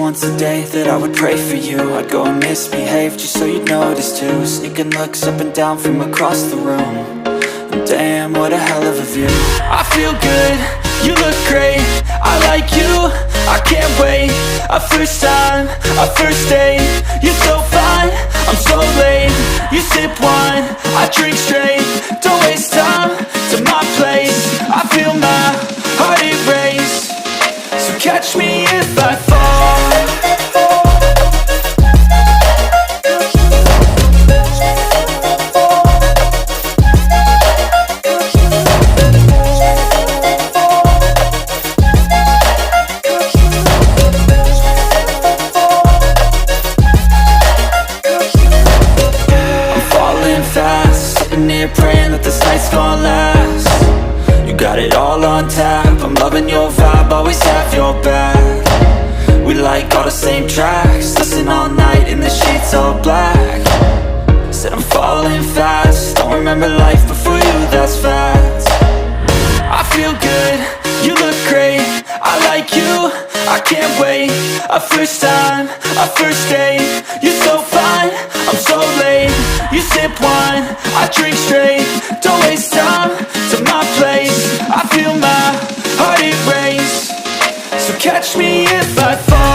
once a day that I would pray for you. I'd go and misbehave just so you'd notice too. Sneaking looks up and down from across the room. And damn, what a hell of a view. I feel good, you look great, I like you, I can't wait. A first time, a first date, you're so fine, I'm so late. You sip wine, I drink straight, don't waste time to my place. I feel my heart erase, so catch me if I fall. Praying that this night's gonna last. You got it all on tap, I'm loving your vibe, always have your back. We like all the same tracks, listen all night in the sheets all black. Said I'm falling fast, don't remember life before you, that's fact. I feel good, you look great, I like you, I can't wait. A first time, a first date, you're so fine, I'm so late. You sip wine, I drink straight, don't waste time to my place. I feel my heart erase, so catch me if I fall.